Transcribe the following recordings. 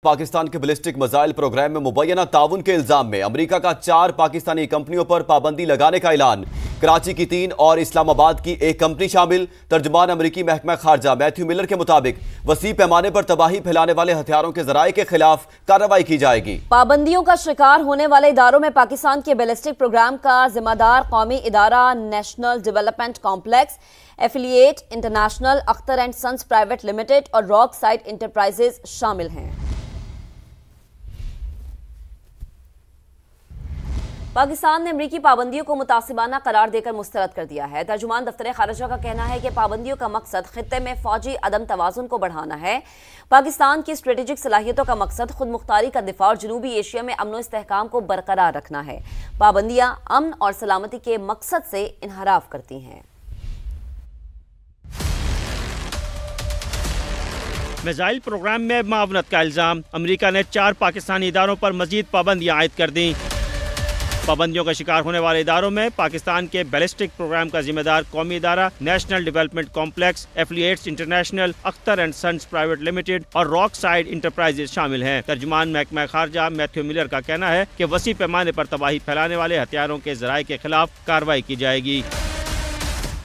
पाकिस्तान के ballistic missile programme में मुबैना ताउन के इल्जाम में अमेरिका का 4 पाकिस्तानी कंपनियों पर पाबंदी लगाने का ऐलान। कराची की 3 और इस्लामाबाद की 1 कंपनी शामिल। तर्जुमान अमेरिकी महकमा खारजा मैथ्यू मिलर के मुताबिक वसी पैमाने पर तबाही फैलाने वाले हथियारों के जराये के खिलाफ कार्रवाई की जाएगी। पाबंदियों का शिकार होने वाले इदारों में पाकिस्तान के बैलिस्टिक प्रोग्राम का जिम्मेदार कौमी इदारा national development complex, affiliate international, Akhtar and sons private limited और रॉक साइड इंटरप्राइजेज शामिल हैं। पाकिस्तान ने अमरीकी पाबंदियों को मुतासिबाना करार देकर मुस्तरद कर दिया है। तर्जुमान दफ्तर खारजा का कहना है कि पाबंदियों का मकसद खित्ते में फौजी अदम तवाज़ुन को बढ़ाना है। पाकिस्तान की स्ट्रेटेजिक सलाहियतों का मकसद खुद मुख्तारी का दिफा और जनूबी एशिया में अमन और इस्तेहकाम को बरकरार रखना है। पाबंदियां अमन और सलामती के मकसद से इनहराफ करती हैं। मिसाइल प्रोग्राम में मावनत का इल्जाम। अमेरिका ने 4 पाकिस्तानी इदारों पर मजीद पाबंदियां आयद कर दी। पाबंदियों का शिकार होने वाले इदारों में पाकिस्तान के बैलिस्टिक प्रोग्राम का जिम्मेदार कौमी इदारा national development complex, affiliates international, Akhtar and sons private limited और रॉक साइड इंटरप्राइजेज शामिल हैं। तर्जुमान महकमा खारजा मैथ्यू मिलर का कहना है कि वसी पैमाने पर तबाही फैलाने वाले हथियारों के जराये के खिलाफ कार्रवाई की जाएगी।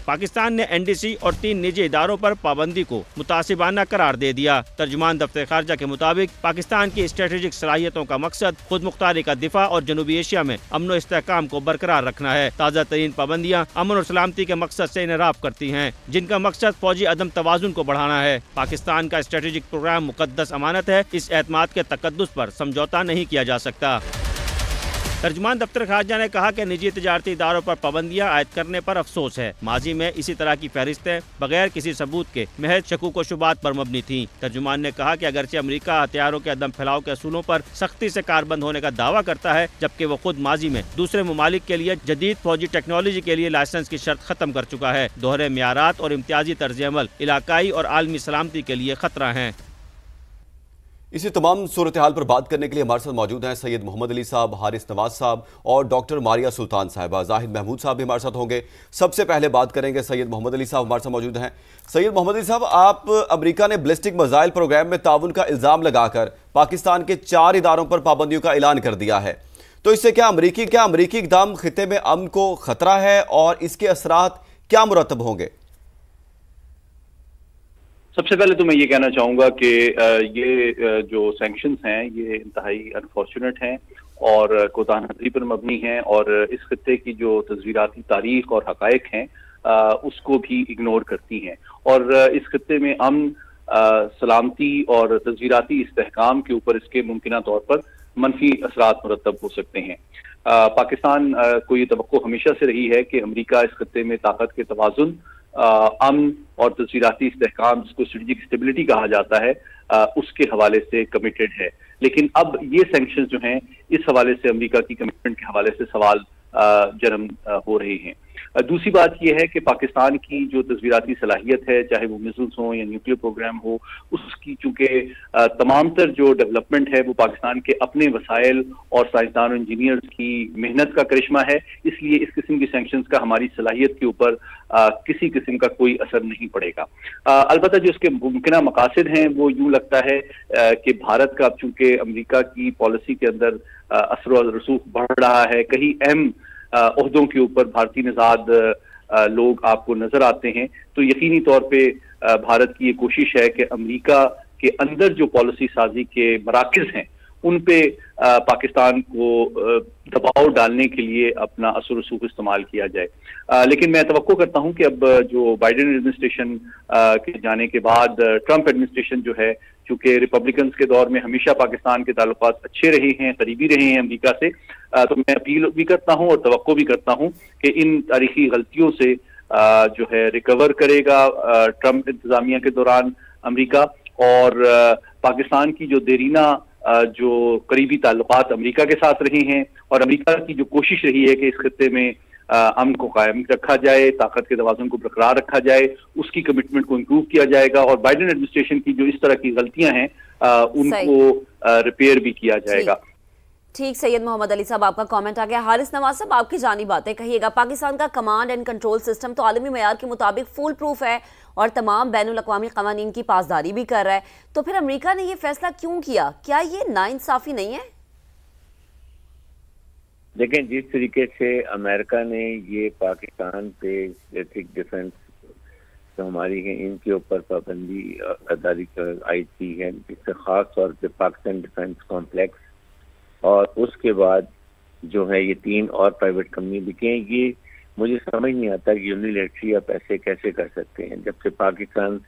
पाकिस्तान ने एनडीसी और 3 निजी इदारों पर पाबंदी को मुतासिबाना करार दे दिया। तर्जुमान दफ्तर खारजा के मुताबिक पाकिस्तान की स्ट्रेटेजिक सलाहियतों का मकसद खुद मुख्तारी का दिफा और जनूबी एशिया में अमन और इस्तेहकाम को बरकरार रखना है। ताज़ा तरीन पाबंदियां अमन और सलामती के मकसद से इनहराफ करती हैं, जिनका मकसद फौजी अदम तवाजुन को बढ़ाना है। पाकिस्तान का स्ट्रेटेजिक प्रोग्राम मुकद्दस अमानत है, इस एतमाद के तकद्दुस पर समझौता नहीं किया जा सकता। तर्जुमान दफ्तर खारजा ने कहा कि निजी तजारती इदारों पर पाबंदियां आयद करने पर अफसोस है। माजी में इसी तरह की फहरिस्तें बगैर किसी सबूत के महज शकूक व शुबात पर मबनी थीं। तर्जुमान ने कहा कि अगरचे अमेरिका हथियारों के अदम फैलाव के असूलों पर सख्ती से कारबंद होने का दावा करता है, जबकि वो खुद माजी में दूसरे ममालिक के लिए जदीद फौजी टेक्नोलॉजी के लिए लाइसेंस की शर्त खत्म कर चुका है। दोहरे मियारात और इम्तियाजी तर्ज अमल इलाकाई और आलमी सलामती के लिए खतरा हैं। इसी तमाम सूरत हाल पर बात करने के लिए हमारे साथ मौजूद हैं सैयद मोहम्मद अली साहब, हारिस नवाज साहब और डॉक्टर मारिया सुल्तान साहिबा। जाहिद महमूद साहब भी हमारे साथ होंगे। सबसे पहले बात करेंगे सैयद मोहम्मद अली साहब, हमारे साथ मौजूद हैं। सैयद मोहम्मद अली साहब, आप अमेरिका ने बैलिस्टिक मिसाइल प्रोग्राम में ताउन का इल्ज़ाम लगाकर पाकिस्तान के 4 इदारों पर पाबंदियों का ऐलान कर दिया है, तो इससे क्या अमरीकी इक़दाम खित्ते में अमन को खतरा है और इसके असरात क्या मुरतब होंगे? सबसे पहले तो मैं ये कहना चाहूँगा कि ये जो सैंक्शंस हैं ये इंतहाई अनफॉर्चुनेट हैं और कोताही पर मबनी हैं और इस खित्ते की जो तस्वीराती तारीख और हकायक हैं उसको भी इग्नोर करती हैं और इस खित्ते में अमन, सलामती और तस्वीराती इस्तेहकाम के ऊपर इसके मुमकिना तौर पर मनफी असरात मुरतब हो सकते हैं। पाकिस्तान को ये तवक्को हमेशा से रही है कि अमेरिका इस खित्ते में ताकत के तवाज़ुन, अमन और तस्वीराती इस्तेहकाम, जिसको स्ट्रेटेजिक स्टेबिलिटी कहा जाता है, उसके हवाले से कमिटेड है। लेकिन अब ये सैंक्शंस जो हैं इस हवाले से अमेरिका की कमिटमेंट के हवाले से सवाल जन्म हो रहे हैं। दूसरी बात यह है कि पाकिस्तान की जो तस्वीराती सलाहियत है, चाहे वो मिसाइल्स हो या न्यूक्लियर प्रोग्राम हो, उसकी चूंकि तमाम तर जो डेवलपमेंट है वो पाकिस्तान के अपने वसाइल और साइंसदान और इंजीनियर्स की मेहनत का करिश्मा है, इसलिए इस किस्म की सैंक्शंस का हमारी सलाहियत के ऊपर किसी किस्म का कोई असर नहीं पड़ेगा। अलबत्ता जो उसके मुमकिन मकासद हैं वो यूं लगता है कि भारत का चूंकि अमेरिका की पॉलिसी के अंदर असर और रसूख बढ़ रहा है, कहीं अहम ओहदों के ऊपर भारतीय निजाद लोग आपको नजर आते हैं, तो यकीनी तौर पे भारत की ये कोशिश है कि अमेरिका के अंदर जो पॉलिसी साजी के मराकज़ हैं उन पे पाकिस्तान को दबाव डालने के लिए अपना असर रसूख इस्तेमाल किया जाए। लेकिन मैं तवक्को करता हूं कि अब जो बाइडेन एडमिनिस्ट्रेशन के जाने के बाद ट्रंप एडमिनिस्ट्रेशन जो है, चूंकि रिपब्लिकन्स के दौर में हमेशा पाकिस्तान के ताल्लुकात अच्छे रहे हैं, करीबी रहे हैं अमेरिका से, तो मैं अपील भी करता हूं और तवक्को भी करता हूं कि इन तारीखी गलतियों से जो है रिकवर करेगा ट्रंप इंतजामिया के दौरान अमेरिका, और पाकिस्तान की जो देरीना जो करीबी ताल्लुकात अमेरिका के साथ रहे हैं और अमेरिका की जो कोशिश रही है कि इस खित्ते में अमन को कायम रखा जाए, ताकत के तवाज़ुन को बरकरार रखा जाए, उसकी कमिटमेंट को इम्प्रूव किया जाएगा और बाइडेन एडमिनिस्ट्रेशन की जो इस तरह की गलतियां हैं उनको रिपेयर भी किया जाएगा। ٹھیک سید محمد علی صاحب، آپ کا کامنٹ آ گیا۔ حارث نواز صاحب، آپ کی جانی باتیں کہیے گا۔ پاکستان کا کمانڈ اینڈ کنٹرول سسٹم تو عالمی معیار کے مطابق فول پروف ہے اور تمام بین الاقوامی قوانین کی پاسداری بھی کر رہا ہے، تو پھر امریکہ نے یہ فیصلہ کیوں کیا؟ کیا یہ ناانصافی نہیں ہے؟ دیکھیں، جس طریقے سے امریکہ نے یہ پاکستان پہ اسٹریٹجک ڈیفنس جو ہماری ہیں ان کے اوپر پابندی عدالتی عائد کی ہے، جس سے خاص طور پہ پاکستان ڈیفنس کمپلیکس اور اس کے بعد جو ہے یہ 3 اور پرائیویٹ کمپنی بکیں، یہ مجھے سمجھ نہیں آتا کہ یونیلیٹری آپ ایسے کیسے کر سکتے ہیں، جب کہ پاکستان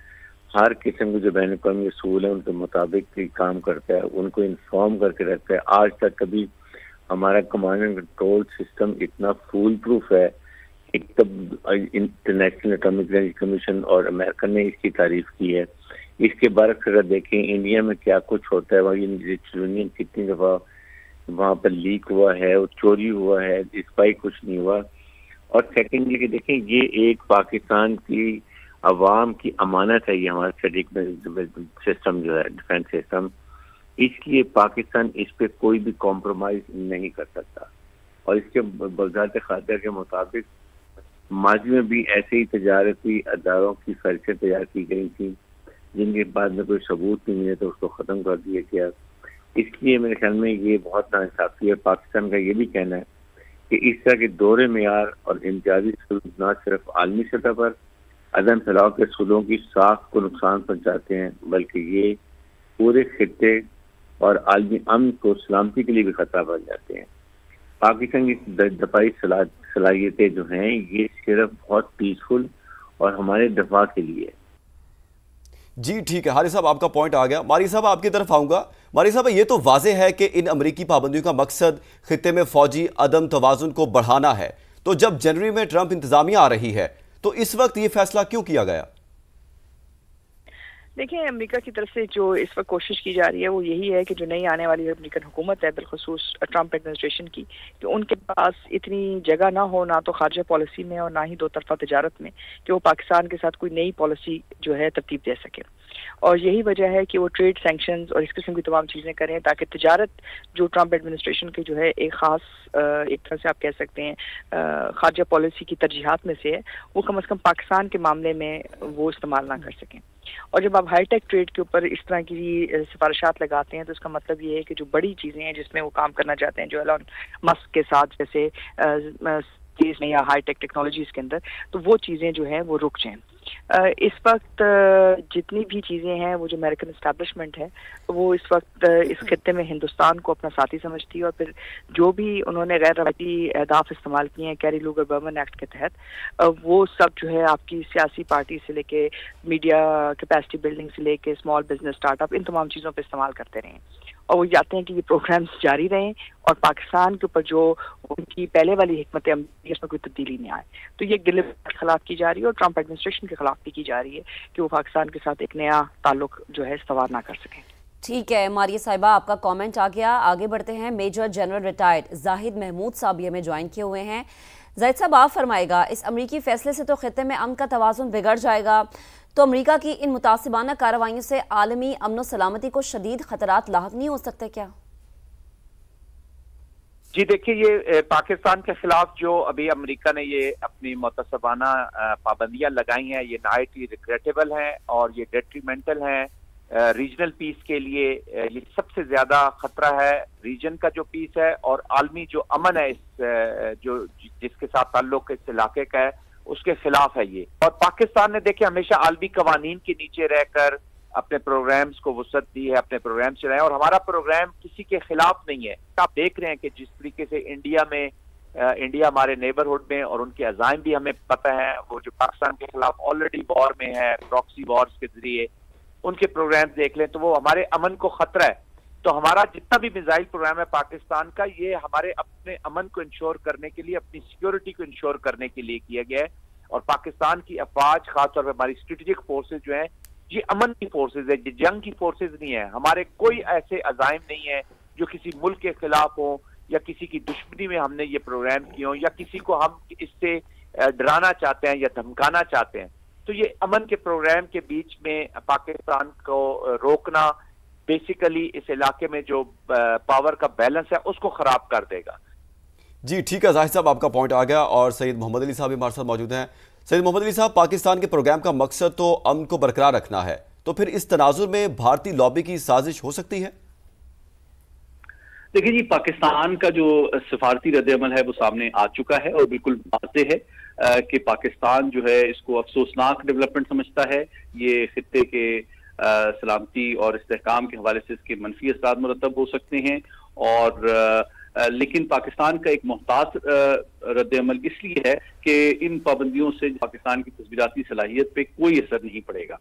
ہر قسم کے جو بین الاقوامی اصول ہیں ان کے مطابق کام کرتا ہے، ان کو انفارم کر کے رکھتا ہے۔ آج تک کبھی ہمارا کمانڈ اینڈ کنٹرول سسٹم اتنا فول پروف ہے کہ تب انٹرنیشنل اٹامک انرجی کمیشن اور امریکہ نے اس کی تعریف کی ہے۔ اس کے برعکس اگر دیکھیں انڈیا میں کیا کچھ ہوتا ہے، وہاں یونین کتنی دفعہ وہاں پر لیک ہوا ہے اور چوری ہوا ہے، اس پر کچھ نہیں ہوا۔ اور سیکنڈلی کہ دیکھیں یہ ایک پاکستان کی عوام کی امانت ہے، یہ ہمارا اسٹریٹجک سسٹم جو ہے ڈیفنس سسٹم، اس لیے پاکستان اس پہ کوئی بھی کمپرومائز نہیں کر سکتا۔ اور اس کے وزارت خارجہ کے مطابق ماضی میں بھی ایسے ہی تجارتی اداروں کی فہرستیں تیار کی گئی تھیں جن کے بعد میں کوئی ثبوت نہیں ملے تو اس کو ختم کر دیا گیا۔ اس لیے میرے خیال میں یہ بہت ناانصافی ہے۔ پاکستان کا یہ بھی کہنا ہے کہ اس طرح کے دور معیار اور امتیازی سلوک نہ صرف عالمی سطح پر عدم پھیلاؤ کے اصولوں کی ساخت کو نقصان پہنچاتے ہیں، بلکہ یہ پورے خطے اور عالمی امن کو سلامتی کے لیے بھی خطرہ بن جاتے ہیں۔ پاکستان کی دفاعی صلاحیتیں جو ہیں یہ صرف بہت پیسفل اور ہمارے دفاع کے لیے۔ جی ٹھیک ہے حارث صاحب، آپ کا پوائنٹ آ گیا۔ ماری صاحب آپ کی طرف آؤں گا۔ ماری صاحب، یہ تو واضح ہے کہ ان امریکی پابندیوں کا مقصد خطے میں فوجی عدم توازن کو بڑھانا ہے، تو جب جنوری میں ٹرمپ انتظامیہ آ رہی ہے تو اس وقت یہ فیصلہ کیوں کیا گیا؟ دیکھیں، امریکہ کی طرف سے جو اس وقت کوشش کی جا رہی ہے وہ یہی ہے کہ جو نئی آنے والی امریکن حکومت ہے، بالخصوص ٹرمپ ایڈمنسٹریشن کی، کہ ان کے پاس اتنی جگہ نہ ہو، نہ تو خارجہ پالیسی میں اور نہ ہی دو طرفہ تجارت میں، کہ وہ پاکستان کے ساتھ کوئی نئی پالیسی جو ہے ترتیب دے سکے۔ اور یہی وجہ ہے کہ وہ ٹریڈ سینکشنز اور اس قسم کی تمام چیزیں کریں تاکہ تجارت جو ٹرمپ ایڈمنسٹریشن کی جو ہے ایک خاص ایک طرح سے آپ کہہ سکتے ہیں خارجہ پالیسی کی ترجیحات میں سے ہے، وہ کم از کم پاکستان کے معاملے میں وہ استعمال نہ کر سکیں۔ اور جب آپ ہائی ٹیک ٹریڈ کے اوپر اس طرح کی سفارشات لگاتے ہیں تو اس کا مطلب یہ ہے کہ جو بڑی چیزیں ہیں جس میں وہ کام کرنا چاہتے ہیں، جو ایلون مسک کے ساتھ جیسے چیز میں یا ہائی ٹیک ٹیکنالوجیز کے اندر، تو وہ چیزیں جو ہیں وہ رک جائیں۔ اس وقت جتنی بھی چیزیں ہیں وہ جو امریکن اسٹیبلشمنٹ ہے وہ اس وقت اس خطے میں ہندوستان کو اپنا ساتھی سمجھتی ہے، اور پھر جو بھی انہوں نے غیر روایتی اہداف استعمال کیے ہیں کیری لوگر برمن ایکٹ کے تحت، وہ سب جو ہے آپ کی سیاسی پارٹی سے لے کے میڈیا کیپیسٹی بلڈنگ سے لے کے اسمال بزنس اسٹارٹ اپ، ان تمام چیزوں پہ استعمال کرتے رہے ہیں، اور وہ چاہتے ہیں کہ یہ پروگرامز جاری رہیں اور پاکستان کے اوپر جو ان کی پہلے والی حکمت عملی اس میں کوئی تبدیلی نہیں آئے۔ تو یہ ڈیلیبریٹ کے خلاف کی جا رہی ہے اور ٹرمپ ایڈمنسٹریشن کے خلاف بھی کی جا رہی ہے کہ وہ پاکستان کے ساتھ ایک نیا تعلق جو ہے استوار نہ کر سکیں۔ ٹھیک ہے ماریہ صاحبہ، آپ کا کامنٹ آ گیا۔ آگے بڑھتے ہیں۔ میجر جنرل ریٹائرڈ زاہد محمود صاحب یہ ہمیں جوائن کیے ہوئے ہیں۔ زاہد صاحب، آپ فرمائے گا، اس امریکی فیصلے سے تو خطے میں امن کا توازن بگڑ جائے گا، تو امریکہ کی ان متعصبانہ کارروائیوں سے عالمی امن و سلامتی کو شدید خطرات لاحق نہیں ہو سکتے کیا؟ جی دیکھیے، یہ پاکستان کے خلاف جو ابھی امریکہ نے یہ اپنی متعصبانہ پابندیاں لگائی ہیں، یہ نہایت ریگریٹیبل ہیں اور یہ ڈیٹریمنٹل ہیں ریجنل پیس کے لیے۔ یہ سب سے زیادہ خطرہ ہے ریجن کا جو پیس ہے اور عالمی جو امن ہے جس کے ساتھ تعلق اس علاقے کا ہے، اس کے خلاف ہے یہ۔ اور پاکستان نے دیکھیں ہمیشہ عالمی قوانین کے نیچے رہ کر اپنے پروگرامز کو وسعت دی ہے، اپنے پروگرام چلائے، اور ہمارا پروگرام کسی کے خلاف نہیں ہے۔ آپ دیکھ رہے ہیں کہ جس طریقے سے انڈیا ہمارے نیبرہڈ میں، اور ان کے عزائم بھی ہمیں پتہ ہے، وہ جو پاکستان کے خلاف آلریڈی وار میں ہے پراکسی وارز کے ذریعے، ان کے پروگرامز دیکھ لیں تو وہ ہمارے امن کو خطرہ ہے۔ تو ہمارا جتنا بھی میزائل پروگرام ہے پاکستان کا، یہ ہمارے اپنے امن کو انشور کرنے کے لیے، اپنی سیکیورٹی کو انشور کرنے کے لیے کیا گیا ہے۔ اور پاکستان کی افواج، خاص طور پہ ہماری اسٹریٹجک فورسز جو ہیں، یہ امن کی فورسز ہے، یہ جنگ کی فورسز نہیں ہے۔ ہمارے کوئی ایسے عزائم نہیں ہیں جو کسی ملک کے خلاف ہوں یا کسی کی دشمنی میں ہم نے یہ پروگرام کیے ہوں یا کسی کو ہم اس سے ڈرانا چاہتے ہیں یا دھمکانا چاہتے ہیں۔ تو یہ امن کے پروگرام کے بیچ میں پاکستان کو روکنا बेसिकली इस इलाके में जो पावर का बैलेंस है उसको खराब कर देगा। जी ठीक है जाहिद साहब, आपका पॉइंट आ गया। और सैयद मोहम्मद अली साहब भी हमारे साथ मौजूद हैं। सैयद मोहम्मद अली साहब, पाकिस्तान के प्रोग्राम का मकसद तो अमन को बरकरार रखना है, तो फिर इस तनाजुर में भारतीय लॉबी की साजिश हो सकती है? देखिए जी, पाकिस्तान का जो सिफारती रद्द-ए-अमल है वो सामने आ चुका है और बिल्कुल वाज़ेह है कि पाकिस्तान जो है इसको अफसोसनाक डेवलपमेंट समझता है। ये खित्ते के सलामती और इस्तेहकाम के हवाले से इसके मनफी असरात मुरतब हो सकते हैं। और लेकिन पाकिस्तान का एक मोहतात रद्द-ए-अमल इसलिए है कि इन पाबंदियों से पाकिस्तान की तस्वीराती सलाहियत पे कोई असर नहीं पड़ेगा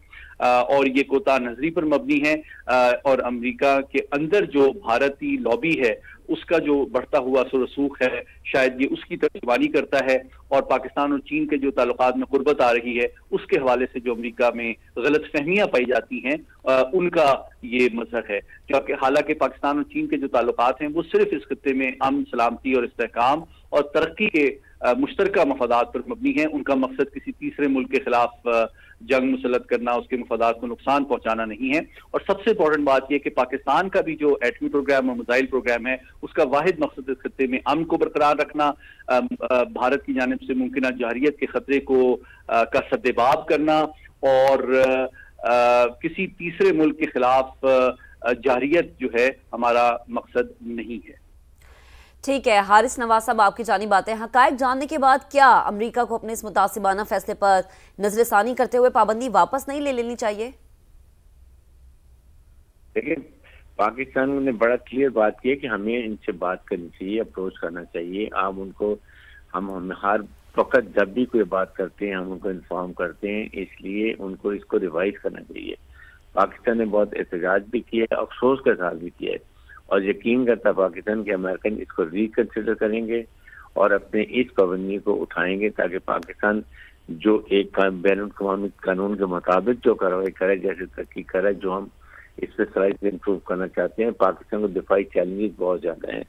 और ये कोता नजरी पर मबनी है। और अमेरिका के अंदर जो भारतीय लॉबी है उसका जो बढ़ता हुआ रसूख है, शायद ये उसकी तर्जुमानी करता है। और पाकिस्तान और चीन के जो ताल्लुकात में गुर्बत आ रही है उसके हवाले से जो अमेरिका में गलत फहमियां पाई जाती हैं उनका ये मजहर है। क्योंकि हालांकि पाकिस्तान और चीन के जो ताल्लुकात हैं वो सिर्फ इस खित्ते में अमन, सलामती और इस्तेहकाम और तरक्की के मुश्तरका मफादात पर मबनी है। उनका मकसद किसी तीसरे मुल्क के खिलाफ जंग मुसल्लत करना, उसके मफादात को नुकसान पहुंचाना नहीं है। और सबसे इंपॉर्टेंट बात यह कि पाकिस्तान का भी जो एटमी प्रोग्राम और मिसाइल प्रोग्राम है उसका वाहिद मकसद इस खत्ते में अमन को बरकरार रखना, भारत की जानिब से मुमकिन जहरियत के खतरे को का सद्देबाब करना और किसी तीसरे मुल्क के खिलाफ जहरियत जो है हमारा मकसद नहीं है। ठीक है हारिस नवाज साहब, आपकी जानी बातें हकायक जानने के बाद क्या अमेरिका को अपने इस मुतासिबाना फैसले पर नजरसानी करते हुए पाबंदी वापस नहीं ले लेनी चाहिए? देखिए, पाकिस्तान ने बड़ा क्लियर बात की है कि हमें इनसे बात करनी चाहिए, अप्रोच करना चाहिए। आप उनको हम हर वक्त जब भी कोई बात करते हैं हम उनको इन्फॉर्म करते हैं, इसलिए उनको इसको रिवाइज करना चाहिए। पाकिस्तान ने बहुत एहतजाज भी किया है, अफसोस के साथ भी किया है और यकीन करता पाकिस्तान के अमेरिकन इसको रिकंसिडर करेंगे और अपने इस पाबंदी को उठाएंगे ताकि पाकिस्तान जो एक बैनुल-अक़वामी कानून के मुताबिक जो कार्रवाई करे, जैसे तरक्की करे, जो हम इस पर सलाहियत इंप्रूव करना चाहते हैं। पाकिस्तान को दिफाई चैलेंजेस बहुत ज्यादा हैं,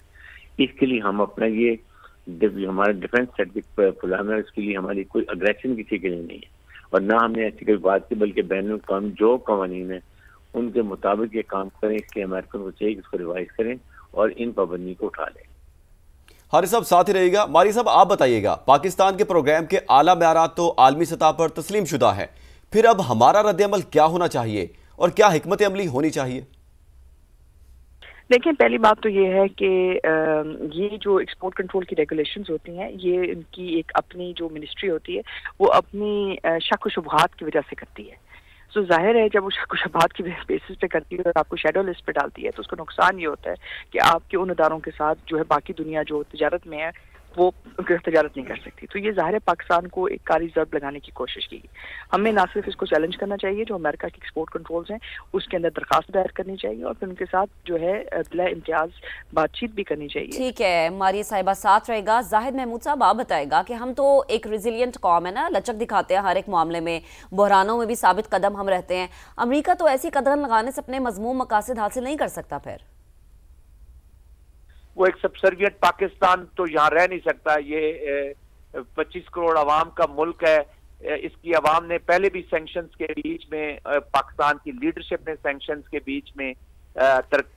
इसके लिए हम अपना ये हमारा डिफेंस स्ट्रेटेजिक प्लान है, इसके लिए हमारी कोई अग्रेशन किसी के लिए नहीं है और ना हमने ऐसी कोई बात की, बल्कि बैनुल-अक़वामी जो कवानीन है उनके मुताबिक ये काम करें। इसलिए अमेरिकन को चाहिए इसको रिवाइज करें और इन पाबंदी को उठा लें। हारिस साहब साथ ही रहिएगा। मारी साहब आप बताइएगा, पाकिस्तान के प्रोग्राम के आला मेयारात तो आलमी सतह पर तस्लीम शुदा है, फिर अब हमारा रद्द-ए-अमल क्या होना चाहिए और क्या हिकमत अमली होनी चाहिए? देखिए, पहली बात तो ये है कि ये जो एक्सपोर्ट कंट्रोल की रेगुलेशंस होती हैं ये इनकी एक अपनी जो मिनिस्ट्री होती है वो अपनी शक व शुबहात की वजह से करती है। तो जाहिर है जब वो शक व शुबहात की बेसिस पे करती है और आपको शेडो लिस्ट पे डालती है तो उसका नुकसान ये होता है कि आपके उन इदारों के साथ जो है बाकी दुनिया जो तिजारत में है वो तिजारत नहीं कर सकती। तो ये जाहिर है पाकिस्तान को एक कारी ज़रब लगाने की कोशिश की। हमें ना सिर्फ इसको चैलेंज करना चाहिए जो अमेरिका के एक्सपोर्ट कंट्रोल्स हैं उसके अंदर दरखास्त दायर करनी चाहिए और फिर उनके साथ जो है बिला इम्तियाज बातचीत भी करनी चाहिए। ठीक है, मारिया साहिबा साथ रहेगा। जाहिद महमूद साहब आप बताएगा कि हम तो एक रेजिलियंट कौम है ना, लचक दिखाते हैं हर एक मामले में, बहरानों में भी साबित कदम हम रहते हैं। अमेरिका तो ऐसी कदम लगाने से अपने मजमूम मकासद हासिल नहीं कर सकता, फिर वो एक सबसर्विएंट पाकिस्तान तो यहाँ रह नहीं सकता। ये 25 करोड़ आवाम का मुल्क है। इसकी आवाम ने पहले भी सैंक्शंस के बीच में, पाकिस्तान की लीडरशिप ने सैंक्शंस के बीच में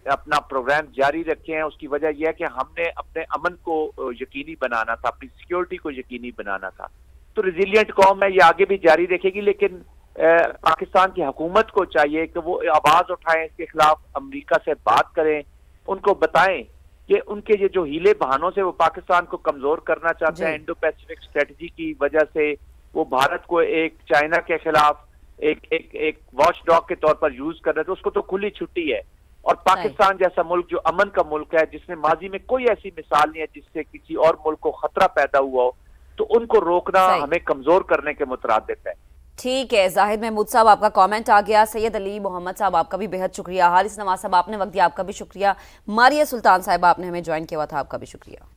अपना प्रोग्राम जारी रखे हैं। उसकी वजह यह है कि हमने अपने अमन को यकीनी बनाना था, अपनी सिक्योरिटी को यकीनी बनाना था। तो रेजिलियंट कौम है, ये आगे भी जारी रखेगी, लेकिन पाकिस्तान की हुकूमत को चाहिए कि वो आवाज उठाएं, इसके खिलाफ अमेरिका से बात करें, उनको बताएं कि उनके ये जो हीले बहानों से वो पाकिस्तान को कमजोर करना चाहते हैं, इंडो पैसिफिक स्ट्रेटजी की वजह से वो भारत को एक चाइना के खिलाफ एक वॉच डॉग के तौर पर यूज कर रहे थे, उसको तो खुली छुट्टी है। और पाकिस्तान जैसा मुल्क जो अमन का मुल्क है, जिसमें माजी में कोई ऐसी मिसाल नहीं है जिससे किसी और मुल्क को खतरा पैदा हुआ हो, तो उनको रोकना हमें कमजोर करने के मुतरादिफ है। ठीक है, जाहिद महमूद साहब आपका कमेंट आ गया। सैयद अली मोहम्मद साहब आपका भी बेहद शुक्रिया। हारिस नवाज साहब आपने वक्त दिया, आपका भी शुक्रिया। मारिया सुल्तान साहब आपने हमें ज्वाइन किया हुआ था, आपका भी शुक्रिया।